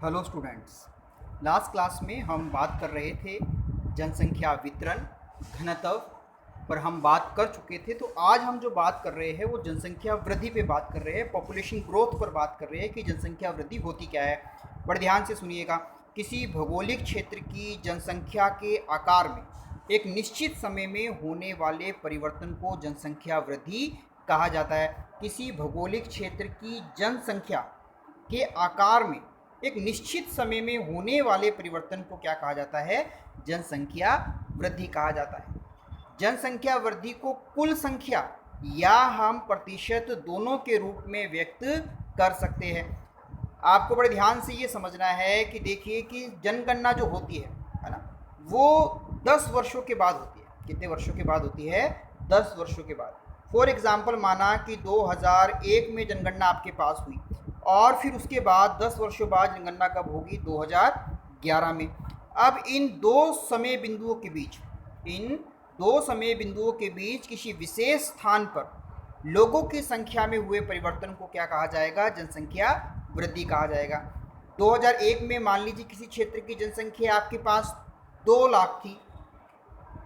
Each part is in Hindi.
Hello students. लास्ट क्लास में हम बात कर रहे थे जनसंख्या वितरण घनत्व पर हम बात कर चुके थे। तो आज हम जो बात कर रहे हैं वो जनसंख्या वृद्धि पे बात कर रहे हैं, पॉपुलेशन ग्रोथ पर बात कर रहे हैं कि जनसंख्या वृद्धि होती क्या है। बड़े ध्यान से सुनिएगा। किसी भौगोलिक क्षेत्र की जनसंख्या के आकार में एक निश्चित समय में होने वाले परिवर्तन को जनसंख्या वृद्धि कहा जाता है। किसी भौगोलिक क्षेत्र की जनसंख्या के आकार में एक निश्चित समय में होने वाले परिवर्तन को क्या कहा जाता है? जनसंख्या वृद्धि कहा जाता है। जनसंख्या वृद्धि को कुल संख्या या हम प्रतिशत दोनों के रूप में व्यक्त कर सकते हैं। आपको बड़े ध्यान से ये समझना है कि देखिए कि जनगणना जो होती है ना, वो 10 वर्षों के बाद होती है। कितने वर्षों के बाद होती है? 10 वर्षों के बाद। फॉर एग्जाम्पल माना कि 2001 में जनगणना आपके पास हुई और फिर उसके बाद 10 वर्षों बाद जनगणना कब होगी? 2011 में। अब इन दो समय बिंदुओं के बीच किसी विशेष स्थान पर लोगों की संख्या में हुए परिवर्तन को क्या कहा जाएगा? जनसंख्या वृद्धि कहा जाएगा। 2001 में मान लीजिए किसी क्षेत्र की जनसंख्या आपके पास 2 लाख थी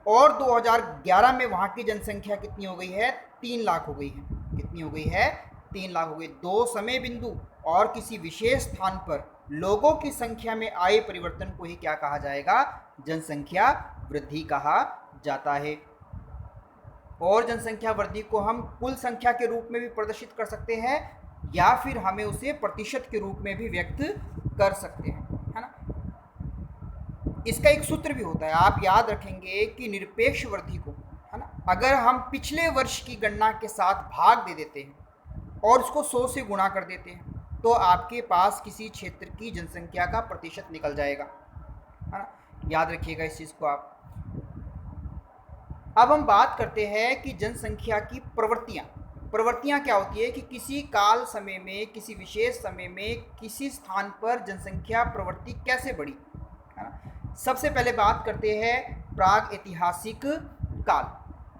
और 2011 में वहाँ की जनसंख्या कितनी हो गई है? 3 लाख हो गई है। कितनी हो गई है? 3 लाख हो गई। दो समय बिंदु और किसी विशेष स्थान पर लोगों की संख्या में आए परिवर्तन को ही क्या कहा जाएगा? जनसंख्या वृद्धि कहा जाता है। और जनसंख्या वृद्धि को हम कुल संख्या के रूप में भी प्रदर्शित कर सकते हैं या फिर हमें उसे प्रतिशत के रूप में भी व्यक्त कर सकते हैं, है ना। इसका एक सूत्र भी होता है, आप याद रखेंगे कि निरपेक्ष वृद्धि को, है ना, अगर हम पिछले वर्ष की गणना के साथ भाग दे देते हैं और उसको 100 से गुणा कर देते हैं तो आपके पास किसी क्षेत्र की जनसंख्या का प्रतिशत निकल जाएगा, है ना। याद रखिएगा इस चीज़ को आप। अब हम बात करते हैं कि जनसंख्या की प्रवृत्तियां क्या होती है कि किसी काल समय में, किसी विशेष समय में, किसी स्थान पर जनसंख्या प्रवृत्ति कैसे बढ़ी, है ना। सबसे पहले बात करते हैं प्राग ऐतिहासिक काल,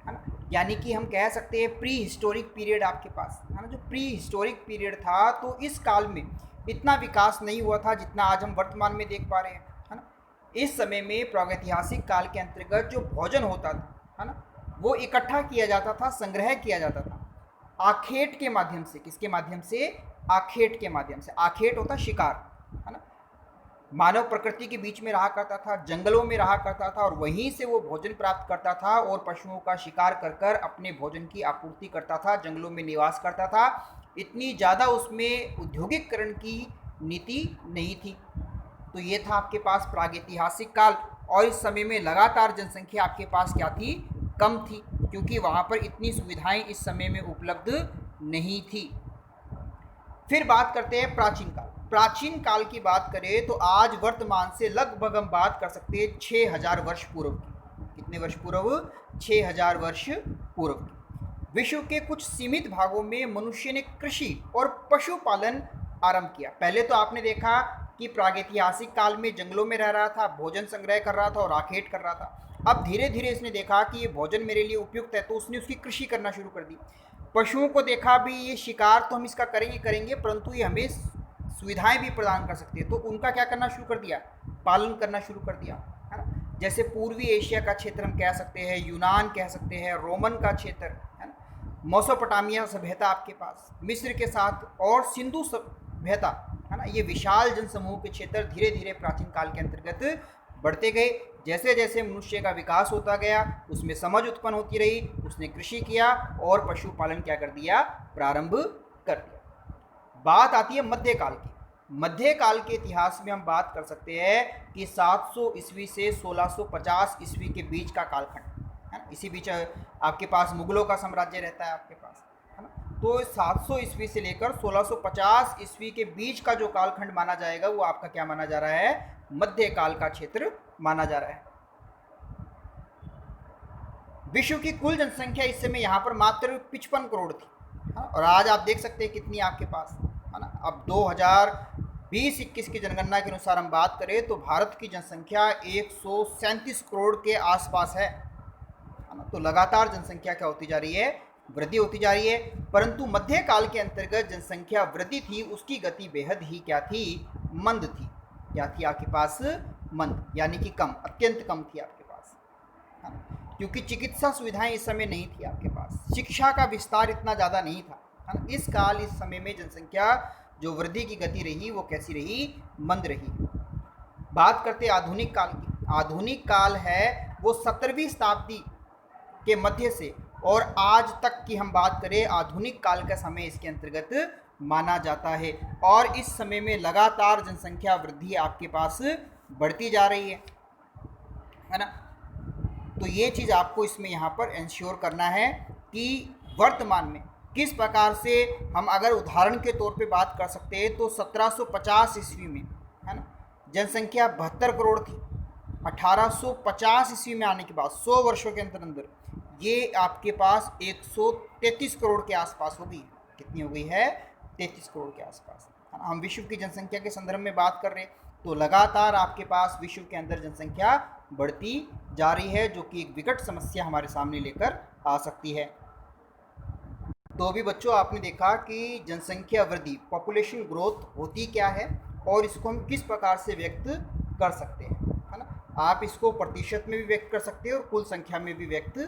है ना, यानी कि हम कह सकते हैं प्री हिस्टोरिक पीरियड आपके पास, है ना। जो प्री हिस्टोरिक पीरियड था तो इस काल में इतना विकास नहीं हुआ था जितना आज हम वर्तमान में देख पा रहे हैं, है ना। इस समय में प्रागैतिहासिक काल के अंतर्गत जो भोजन होता था, है ना, वो इकट्ठा किया जाता था, संग्रह किया जाता था आखेट के माध्यम से। किसके माध्यम से? आखेट के माध्यम से। आखेट होता शिकार, है ना। मानव प्रकृति के बीच में रहा करता था, जंगलों में रहा करता था और वहीं से वो भोजन प्राप्त करता था और पशुओं का शिकार कर कर अपने भोजन की आपूर्ति करता था, जंगलों में निवास करता था। इतनी ज़्यादा उसमें औद्योगिकरण की नीति नहीं थी। तो ये था आपके पास प्रागैतिहासिक काल। और इस समय में लगातार जनसंख्या आपके पास क्या थी? कम थी, क्योंकि वहाँ पर इतनी सुविधाएं इस समय में उपलब्ध नहीं थी। फिर बात करते हैं प्राचीन काल। प्राचीन काल की बात करें तो आज वर्तमान से लगभग हम बात कर सकते हैं 6000 वर्ष पूर्व की। कितने वर्ष पूर्व? 6000 वर्ष पूर्व की। विश्व के कुछ सीमित भागों में मनुष्य ने कृषि और पशुपालन आरंभ किया। पहले तो आपने देखा कि प्रागैतिहासिक काल में जंगलों में रह रहा था, भोजन संग्रह कर रहा था और आखेट कर रहा था। अब धीरे धीरे इसने देखा कि ये भोजन मेरे लिए उपयुक्त है तो उसने उसकी कृषि करना शुरू कर दी। पशुओं को देखा भी ये शिकार तो हम इसका करेंगे परंतु ये हमें सुविधाएं भी प्रदान कर सकती है, तो उनका क्या करना शुरू कर दिया? पालन करना शुरू कर दिया, है ना। जैसे पूर्वी एशिया का क्षेत्र हम कह सकते हैं, यूनान कह सकते हैं, रोमन का क्षेत्र, है ना, मोसोपोटामिया सभ्यता आपके पास मिस्र के साथ और सिंधु सभ्यता, है ना। ये विशाल जनसमूह के क्षेत्र धीरे धीरे प्राचीन काल के अंतर्गत बढ़ते गए। जैसे जैसे मनुष्य का विकास होता गया उसमें समझ उत्पन्न होती रही, उसने कृषि किया और पशुपालन क्या कर दिया? प्रारंभ कर दिया। बात आती है मध्यकाल की। मध्यकाल के इतिहास में हम बात कर सकते हैं कि 700 ईस्वी से 1650 ईस्वी के बीच का कालखंड, है ना। इसी बीच आपके पास मुगलों का साम्राज्य रहता है आपके पास, है ना। तो 700 ईस्वी से लेकर 1650 ईस्वी के बीच का जो कालखंड माना जाएगा वो आपका क्या माना जा रहा है? मध्यकाल का क्षेत्र माना जा रहा है। विश्व की कुल जनसंख्या इस समय यहाँ पर मात्र 55 करोड़ थी, हाँ, और आज आप देख सकते हैं कितनी आपके पास, है ना। अब 2020-21 की जनगणना के अनुसार हम बात करें तो भारत की जनसंख्या 137 करोड़ के आसपास है ना। तो लगातार जनसंख्या क्या होती जा रही है? वृद्धि होती जा रही है। परंतु मध्यकाल के अंतर्गत जनसंख्या वृद्धि थी उसकी गति बेहद ही क्या थी? मंद थी। क्या थी आपके पास? मंद, यानी कि कम, अत्यंत कम थी आपके पास, है ना? क्योंकि चिकित्सा सुविधाएं इस समय नहीं थी आपके पास, शिक्षा का विस्तार इतना ज़्यादा नहीं था, है ना? इस समय में जनसंख्या जो वृद्धि की गति रही वो कैसी रही? मंद रही। बात करते आधुनिक काल की। आधुनिक काल है वो 17वीं शताब्दी के मध्य से और आज तक की हम बात करें, आधुनिक काल का समय इसके अंतर्गत माना जाता है। और इस समय में लगातार जनसंख्या वृद्धि आपके पास बढ़ती जा रही है ना? तो ये चीज़ आपको इसमें यहाँ पर इंश्योर करना है कि वर्तमान में किस प्रकार से हम अगर उदाहरण के तौर पे बात कर सकते हैं तो 1750 ईस्वी में, है ना, जनसंख्या 72 करोड़ थी। 1850 ईस्वी में आने के बाद 100 वर्षों के अंदर अंदर ये आपके पास 133 करोड़ के आसपास हो गई है। कितनी हो गई है? 33 करोड़ के आसपास, है ना? हम विश्व की जनसंख्या के संदर्भ में बात कर रहे हैं तो लगातार आपके पास विश्व के अंदर जनसंख्या बढ़ती जा रही है, जो कि एक विकट समस्या हमारे सामने लेकर आ सकती है। तो अभी बच्चों आपने देखा कि जनसंख्या वृद्धि, पॉपुलेशन ग्रोथ होती क्या है और इसको हम किस प्रकार से व्यक्त कर सकते हैं, है ना? आप इसको प्रतिशत में भी व्यक्त कर सकते हैं और कुल संख्या में भी व्यक्त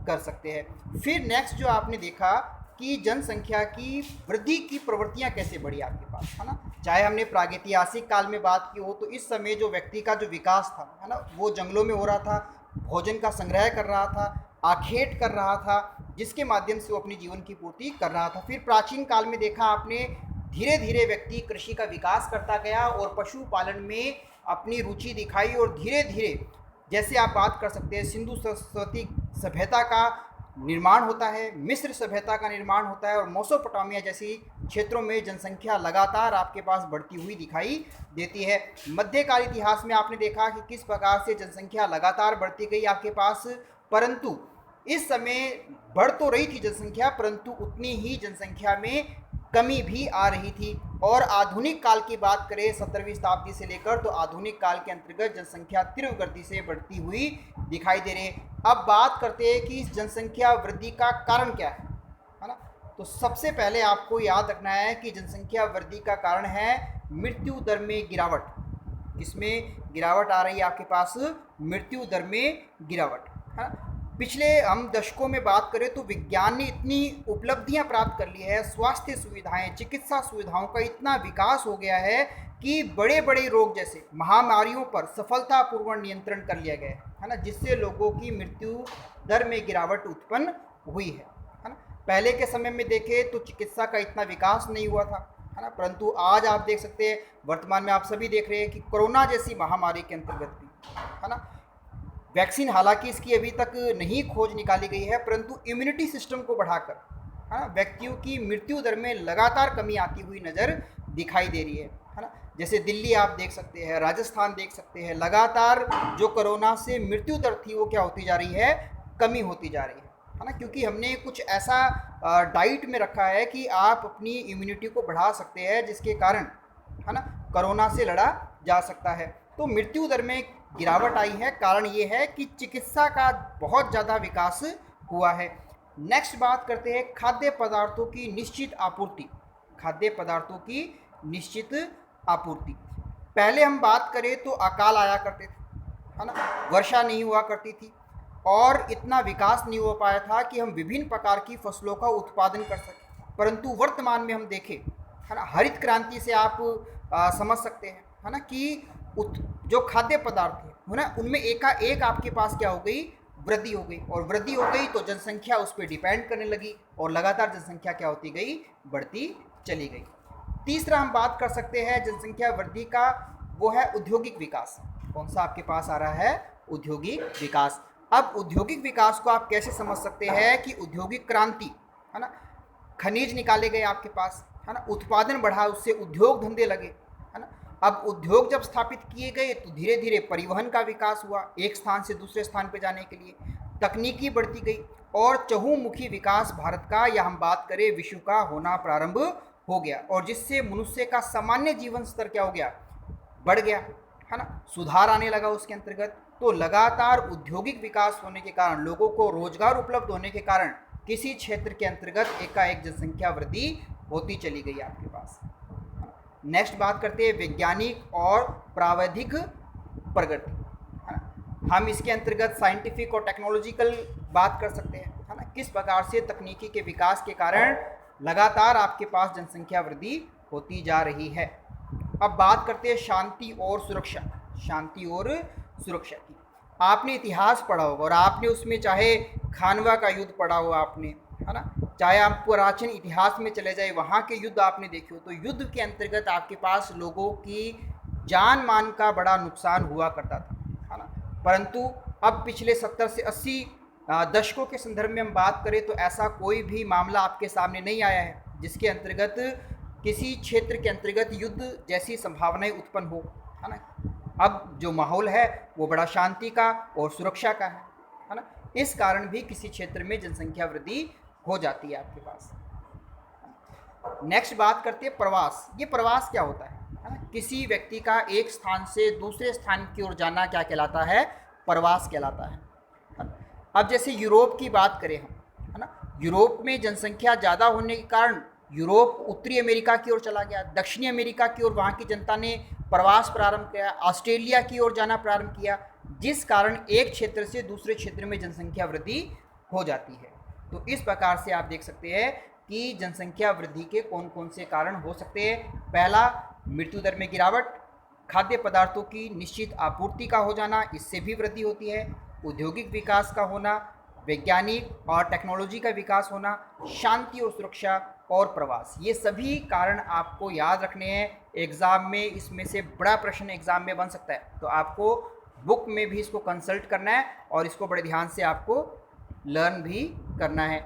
कर सकते हैं। फिर नेक्स्ट जो आपने देखा कि जनसंख्या की वृद्धि की प्रवृत्तियां कैसे बढ़ी आपके पास, है ना? चाहे हमने प्रागैतिहासिक काल में बात की हो तो इस समय जो व्यक्ति का जो विकास था, है ना, वो जंगलों में हो रहा था, भोजन का संग्रह कर रहा था, आखेट कर रहा था, जिसके माध्यम से वो अपनी जीवन की पूर्ति कर रहा था। फिर प्राचीन काल में देखा आपने, धीरे धीरे व्यक्ति कृषि का विकास करता गया और पशुपालन में अपनी रुचि दिखाई और धीरे धीरे, जैसे आप बात कर सकते हैं, सिंधु सरस्वती सभ्यता का निर्माण होता है, मिस्र सभ्यता का निर्माण होता है और मेसोपोटामिया जैसी क्षेत्रों में जनसंख्या लगातार आपके पास बढ़ती हुई दिखाई देती है। मध्यकाल इतिहास में आपने देखा कि किस प्रकार से जनसंख्या लगातार बढ़ती गई आपके पास, परंतु इस समय बढ़ तो रही थी जनसंख्या, परंतु उतनी ही जनसंख्या में कमी भी आ रही थी। और आधुनिक काल की बात करें 17वीं शताब्दी से लेकर, तो आधुनिक काल के अंतर्गत जनसंख्या तीव्र गति से बढ़ती हुई दिखाई दे रही है। अब बात करते हैं कि इस जनसंख्या वृद्धि का कारण क्या है ना? तो सबसे पहले आपको याद रखना है कि जनसंख्या वृद्धि का कारण है मृत्यु दर में गिरावट। किसमें गिरावट आ रही है आपके पास? मृत्यु दर में गिरावट, है ना? पिछले हम दशकों में बात करें तो विज्ञान ने इतनी उपलब्धियां प्राप्त कर ली है, स्वास्थ्य सुविधाएं, चिकित्सा सुविधाओं का इतना विकास हो गया है कि बड़े बड़े रोग जैसे महामारियों पर सफलतापूर्वक नियंत्रण कर लिया गया है ना, जिससे लोगों की मृत्यु दर में गिरावट उत्पन्न हुई है ना? पहले के समय में देखें तो चिकित्सा का इतना विकास नहीं हुआ था, है ना, परंतु आज आप देख सकते हैं, वर्तमान में आप सभी देख रहे हैं कि कोरोना जैसी महामारी के अंतर्गत भी, है ना, वैक्सीन हालांकि इसकी अभी तक नहीं खोज निकाली गई है, परंतु इम्यूनिटी सिस्टम को बढ़ाकर, हाँ, व्यक्तियों की मृत्यु दर में लगातार कमी आती हुई नज़र दिखाई दे रही है ना? जैसे दिल्ली आप देख सकते हैं, राजस्थान देख सकते हैं, लगातार जो कोरोना से मृत्यु दर थी वो क्या होती जा रही है? कमी होती जा रही है ना? क्योंकि हमने कुछ ऐसा डाइट में रखा है कि आप अपनी इम्यूनिटी को बढ़ा सकते हैं, जिसके कारण, है ना, कोरोना से लड़ा जा सकता है। तो मृत्यु दर में गिरावट आई है, कारण ये है कि चिकित्सा का बहुत ज़्यादा विकास हुआ है। नेक्स्ट बात करते हैं खाद्य पदार्थों की निश्चित आपूर्ति। खाद्य पदार्थों की निश्चित आपूर्ति, पहले हम बात करें तो अकाल आया करते थे, है ना, वर्षा नहीं हुआ करती थी और इतना विकास नहीं हो पाया था कि हम विभिन्न प्रकार की फसलों का उत्पादन कर सकें। परंतु वर्तमान में हम देखें, है ना, हरित क्रांति से आप समझ सकते हैं, है ना, कि जो खाद्य पदार्थ है ना, उनमें एक आपके पास क्या हो गई? वृद्धि हो गई, और वृद्धि हो गई तो जनसंख्या उस पर डिपेंड करने लगी और लगातार जनसंख्या क्या होती गई? बढ़ती चली गई। तीसरा हम बात कर सकते हैं जनसंख्या वृद्धि का, वो है औद्योगिक विकास। कौन सा आपके पास आ रहा है? औद्योगिक विकास। अब औद्योगिक विकास को आप कैसे समझ सकते हैं कि औद्योगिक क्रांति, है ना, खनिज निकाले गए आपके पास, है ना, उत्पादन बढ़ा, उससे उद्योग धंधे लगे, है ना। अब उद्योग जब स्थापित किए गए तो धीरे धीरे परिवहन का विकास हुआ, एक स्थान से दूसरे स्थान पर जाने के लिए तकनीकी बढ़ती गई और चहुमुखी विकास भारत का, या हम बात करें विश्व का, होना प्रारंभ हो गया, और जिससे मनुष्य का सामान्य जीवन स्तर क्या हो गया? बढ़ गया, है ना, सुधार आने लगा उसके अंतर्गत। तो लगातार औद्योगिक विकास होने के कारण, लोगों को रोजगार उपलब्ध होने के कारण किसी क्षेत्र के अंतर्गत एकाएक जनसंख्या वृद्धि होती चली गई आपके पास। नेक्स्ट बात करते हैं वैज्ञानिक और प्रावैधिक प्रगति, है ना। हम इसके अंतर्गत साइंटिफिक और टेक्नोलॉजिकल बात कर सकते हैं, है ना। किस प्रकार से तकनीकी के विकास के कारण लगातार आपके पास जनसंख्या वृद्धि होती जा रही है। अब बात करते हैं शांति और सुरक्षा, शांति और सुरक्षा की। आपने इतिहास पढ़ा होगा और आपने उसमें चाहे खानवा का युद्ध पढ़ा हो आपने, है ना, चाहे आप प्राचीन इतिहास में चले जाए वहाँ के युद्ध आपने देखे हो, तो युद्ध के अंतर्गत आपके पास लोगों की जान मान का बड़ा नुकसान हुआ करता था, है ना। परंतु अब पिछले 70 से 80 दशकों के संदर्भ में हम बात करें तो ऐसा कोई भी मामला आपके सामने नहीं आया है जिसके अंतर्गत किसी क्षेत्र के अंतर्गत युद्ध जैसी संभावनाएं उत्पन्न हो, है ना। अब जो माहौल है वो बड़ा शांति का और सुरक्षा का है ना। इस कारण भी किसी क्षेत्र में जनसंख्या वृद्धि हो जाती है आपके पास। नेक्स्ट बात करते हैं प्रवास। ये प्रवास क्या होता है ना। किसी व्यक्ति का एक स्थान से दूसरे स्थान की ओर जाना क्या कहलाता है, प्रवास कहलाता है। अब जैसे यूरोप की बात करें हम, है ना, यूरोप में जनसंख्या ज़्यादा होने के कारण यूरोप उत्तरी अमेरिका की ओर चला गया, दक्षिणी अमेरिका की ओर वहाँ की जनता ने प्रवास प्रारंभ किया, ऑस्ट्रेलिया की ओर जाना प्रारंभ किया, जिस कारण एक क्षेत्र से दूसरे क्षेत्र में जनसंख्या वृद्धि हो जाती है। तो इस प्रकार से आप देख सकते हैं कि जनसंख्या वृद्धि के कौन कौन से कारण हो सकते हैं। पहला, मृत्यु दर में गिरावट, खाद्य पदार्थों की निश्चित आपूर्ति का हो जाना, इससे भी वृद्धि होती है। औद्योगिक विकास का होना, वैज्ञानिक और टेक्नोलॉजी का विकास होना, शांति और सुरक्षा और प्रवास, ये सभी कारण आपको याद रखने हैं। एग्ज़ाम में इसमें से बड़ा प्रश्न एग्ज़ाम में बन सकता है, तो आपको बुक में भी इसको कंसल्ट करना है और इसको बड़े ध्यान से आपको लर्न भी करना है।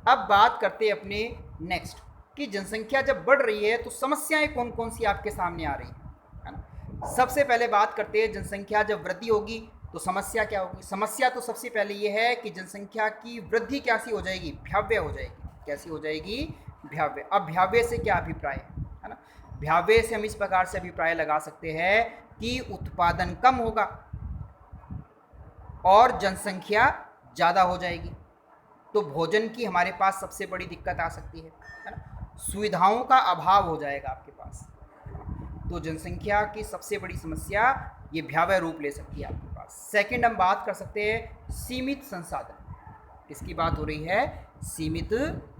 अब बात करते हैं अपने नेक्स्ट कि जनसंख्या जब बढ़ रही है तो समस्याएं कौन कौन सी आपके सामने आ रही हैं, है ना। सबसे पहले बात करते हैं जनसंख्या जब वृद्धि होगी तो समस्या क्या होगी। समस्या तो सबसे पहले ये है कि जनसंख्या की वृद्धि कैसी हो जाएगी, भयावह हो जाएगी। कैसी हो जाएगी, भयावह। अब भयावह से क्या अभिप्राय है ना। भयावह से हम इस प्रकार से अभिप्राय लगा सकते हैं कि उत्पादन कम होगा और जनसंख्या ज़्यादा हो जाएगी, तो भोजन की हमारे पास सबसे बड़ी दिक्कत आ सकती है ना। सुविधाओं का अभाव हो जाएगा आपके पास, तो जनसंख्या की सबसे बड़ी समस्या ये भयावह रूप ले सकती है आपके पास। सेकंड हम बात कर सकते हैं सीमित संसाधन। किसकी बात हो रही है, सीमित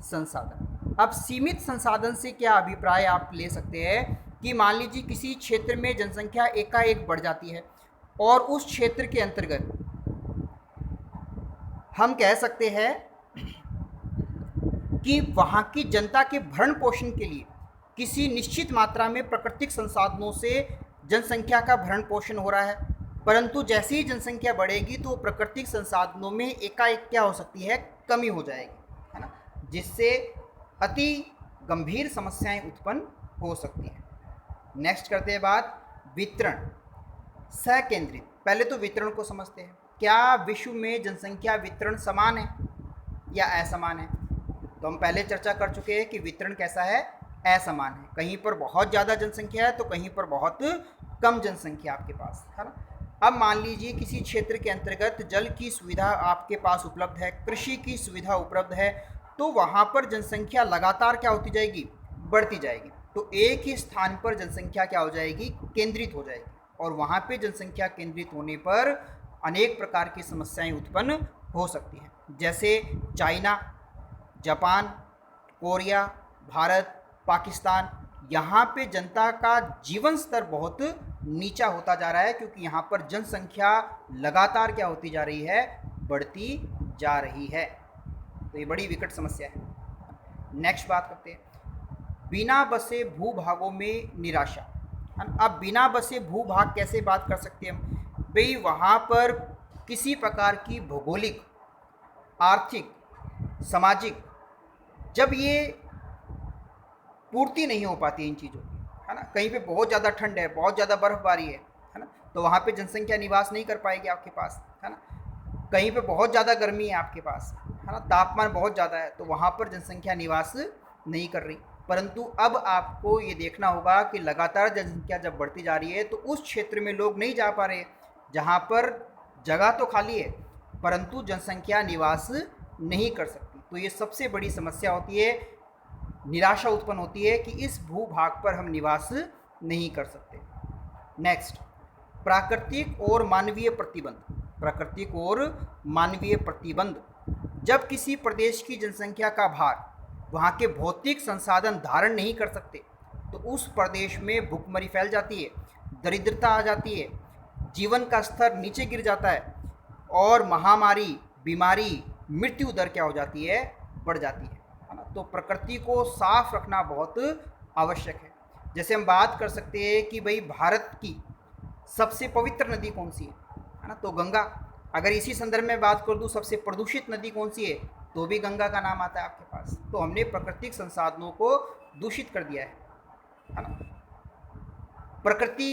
संसाधन। अब सीमित संसाधन से क्या अभिप्राय आप ले सकते हैं कि मान लीजिए किसी क्षेत्र में जनसंख्या एकाएक बढ़ जाती है और उस क्षेत्र के अंतर्गत हम कह सकते हैं कि वहाँ की जनता के भरण पोषण के लिए किसी निश्चित मात्रा में प्राकृतिक संसाधनों से जनसंख्या का भरण पोषण हो रहा है, परंतु जैसे ही जनसंख्या बढ़ेगी तो प्राकृतिक संसाधनों में एकाएक क्या हो सकती है, कमी हो जाएगी, है ना, जिससे अति गंभीर समस्याएं उत्पन्न हो सकती हैं। नेक्स्ट करते हैं बात वितरण, सकेंद्रित। पहले तो वितरण को समझते हैं। क्या विश्व में जनसंख्या वितरण समान है या असमान है। तो हम पहले चर्चा कर चुके हैं कि वितरण कैसा है, असमान है। कहीं पर बहुत ज़्यादा जनसंख्या है तो कहीं पर बहुत कम जनसंख्या आपके पास, है ना। अब मान लीजिए किसी क्षेत्र के अंतर्गत जल की सुविधा आपके पास उपलब्ध है, कृषि की सुविधा उपलब्ध है, तो वहाँ पर जनसंख्या लगातार क्या होती जाएगी, बढ़ती जाएगी। तो एक ही स्थान पर जनसंख्या क्या हो जाएगी, केंद्रित हो जाएगी, और वहाँ पे जनसंख्या केंद्रित होने पर अनेक प्रकार की समस्याएं उत्पन्न हो सकती हैं, जैसे China, Japan, Korea, Bharat, Pakistan. यहाँ पे जनता का जीवन स्तर बहुत नीचा होता जा रहा है क्योंकि यहाँ पर जनसंख्या लगातार क्या होती जा रही है, बढ़ती जा रही है। तो ये बड़ी विकट समस्या है। नेक्स्ट बात करते हैं बिना बसे भूभागों में निराशा। अब बिना बसे भूभाग कैसे बात कर सकते हैं हम, भाई वहाँ पर किसी प्रकार की भौगोलिक, आर्थिक, सामाजिक जब ये पूर्ति नहीं हो पाती इन चीज़ों की, है ना, कहीं पे बहुत ज़्यादा ठंड है, बहुत ज़्यादा बर्फबारी है ना, तो वहाँ पे जनसंख्या निवास नहीं कर पाएगी आपके पास, है ना। कहीं पे बहुत ज़्यादा गर्मी है आपके पास, है ना, तापमान बहुत ज़्यादा है, तो वहाँ पर जनसंख्या निवास नहीं कर रही। परंतु अब आपको ये देखना होगा कि लगातार जनसंख्या जब बढ़ती जा रही है तो उस क्षेत्र में लोग नहीं जा पा रहे, जहाँ पर जगह तो खाली है परंतु जनसंख्या निवास नहीं कर सकती। तो ये सबसे बड़ी समस्या होती है, निराशा उत्पन्न होती है कि इस भूभाग पर हम निवास नहीं कर सकते। नेक्स्ट, प्राकृतिक और मानवीय प्रतिबंध। प्राकृतिक और मानवीय प्रतिबंध, जब किसी प्रदेश की जनसंख्या का भार वहाँ के भौतिक संसाधन धारण नहीं कर सकते तो उस प्रदेश में भुखमरी फैल जाती है, दरिद्रता आ जाती है, जीवन का स्तर नीचे गिर जाता है और महामारी, बीमारी, मृत्यु दर क्या हो जाती है, बढ़ जाती है ना। तो प्रकृति को साफ रखना बहुत आवश्यक है। जैसे हम बात कर सकते हैं कि भाई भारत की सबसे पवित्र नदी कौन सी है ना, तो गंगा। अगर इसी संदर्भ में बात कर दूँ सबसे प्रदूषित नदी कौन सी है, तो भी गंगा का नाम आता है आपके पास। तो हमने प्राकृतिक संसाधनों को दूषित कर दिया है ना। प्रकृति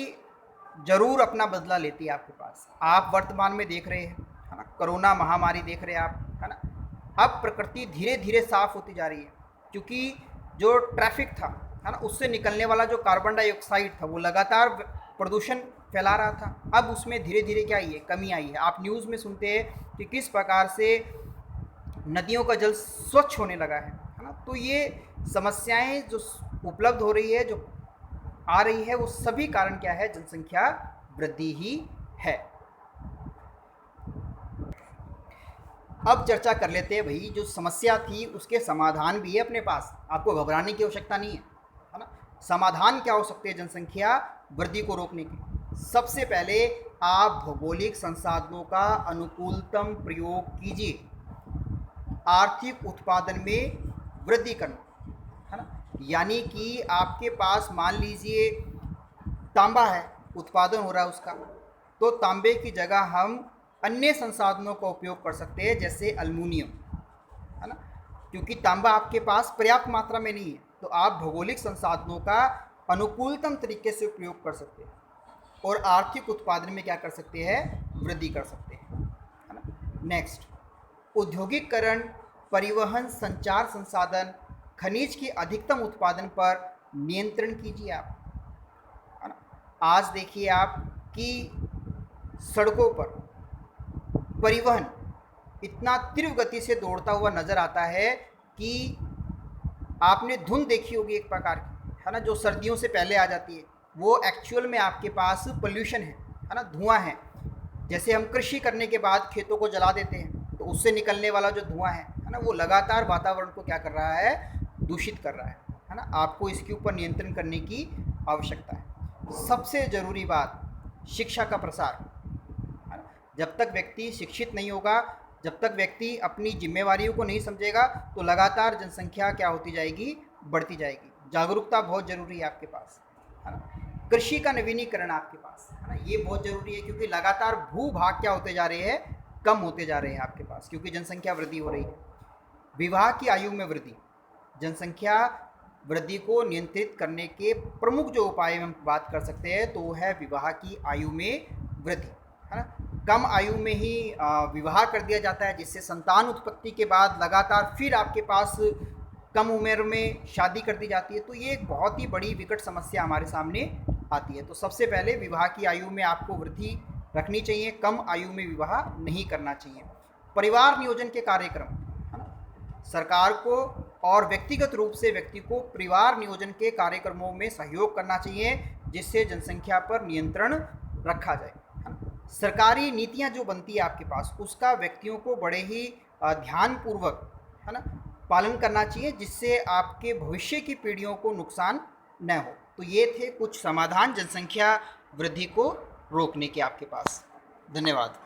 जरूर अपना बदला लेती है आपके पास। आप वर्तमान में देख रहे हैं है ना, कोरोना महामारी देख रहे हैं आप, है ना। अब प्रकृति धीरे धीरे साफ होती जा रही है, क्योंकि जो ट्रैफिक था है ना, उससे निकलने वाला जो कार्बन डाइऑक्साइड था वो लगातार प्रदूषण फैला रहा था। अब उसमें धीरे धीरे क्या आई है, कमी आई है। आप न्यूज़ में सुनते हैं कि किस प्रकार से नदियों का जल स्वच्छ होने लगा है ना। तो ये समस्याएं जो उपलब्ध हो रही है, जो आ रही है, वो सभी कारण क्या है, जनसंख्या वृद्धि ही है। अब चर्चा कर लेते हैं भाई, जो समस्या थी उसके समाधान भी है अपने पास, आपको घबराने की आवश्यकता नहीं है ना। समाधान क्या हो सकते हैं जनसंख्या वृद्धि को रोकने के? सबसे पहले आप भौगोलिक संसाधनों का अनुकूलतम प्रयोग कीजिए, आर्थिक उत्पादन में वृद्धि करना है ना। यानी कि आपके पास मान लीजिए तांबा है, उत्पादन हो रहा है उसका, तो तांबे की जगह हम अन्य संसाधनों का उपयोग कर सकते हैं, जैसे अल्मुनियम, है ना। क्योंकि तांबा आपके पास पर्याप्त मात्रा में नहीं है, तो आप भौगोलिक संसाधनों का अनुकूलतम तरीके से उपयोग कर सकते हैं और आर्थिक उत्पादन में क्या कर सकते हैं, वृद्धि कर सकते हैं, है ना। नेक्स्ट, औद्योगिकरण, परिवहन, संचार संसाधन, खनिज के अधिकतम उत्पादन पर नियंत्रण कीजिए आप, है ना। आज देखिए आप कि सड़कों पर परिवहन इतना तीव्र गति से दौड़ता हुआ नज़र आता है कि आपने धुंध देखी होगी एक प्रकार की, है ना, जो सर्दियों से पहले आ जाती है। वो एक्चुअल में आपके पास पोल्यूशन है ना, धुआं है। जैसे हम कृषि करने के बाद खेतों को जला देते हैं तो उससे निकलने वाला जो धुआं है ना, वो लगातार वातावरण को क्या कर रहा है, दूषित कर रहा है ना। आपको इसके ऊपर नियंत्रण करने की आवश्यकता है। सबसे ज़रूरी बात, शिक्षा का प्रसार, है ना। जब तक व्यक्ति शिक्षित नहीं होगा, जब तक व्यक्ति अपनी जिम्मेवारियों को नहीं समझेगा, तो लगातार जनसंख्या क्या होती जाएगी, बढ़ती जाएगी। जागरूकता बहुत ज़रूरी है आपके पास, है ना। कृषि का नवीनीकरण आपके पास, है ना, ये बहुत ज़रूरी है, क्योंकि लगातार भू भाग क्या होते जा रहे हैं, कम होते जा रहे हैं आपके पास, क्योंकि जनसंख्या वृद्धि हो रही है। विवाह की आयु में वृद्धि, जनसंख्या वृद्धि को नियंत्रित करने के प्रमुख जो उपाय हम बात कर सकते हैं तो वो है विवाह की आयु में वृद्धि, है ना। कम आयु में ही विवाह कर दिया जाता है, जिससे संतान उत्पत्ति के बाद लगातार फिर आपके पास कम उम्र में शादी कर दी जाती है। तो ये एक बहुत ही बड़ी विकट समस्या हमारे सामने आती है। तो सबसे पहले विवाह की आयु में आपको वृद्धि रखनी चाहिए, कम आयु में विवाह नहीं करना चाहिए। परिवार नियोजन के कार्यक्रम, है ना, सरकार को और व्यक्तिगत रूप से व्यक्ति को परिवार नियोजन के कार्यक्रमों में सहयोग करना चाहिए, जिससे जनसंख्या पर नियंत्रण रखा जाए, है ना। सरकारी नीतियां जो बनती है आपके पास, उसका व्यक्तियों को बड़े ही ध्यानपूर्वक, है ना, पालन करना चाहिए, जिससे आपके भविष्य की पीढ़ियों को नुकसान न हो। तो ये थे कुछ समाधान जनसंख्या वृद्धि को रोकने के आपके पास। धन्यवाद।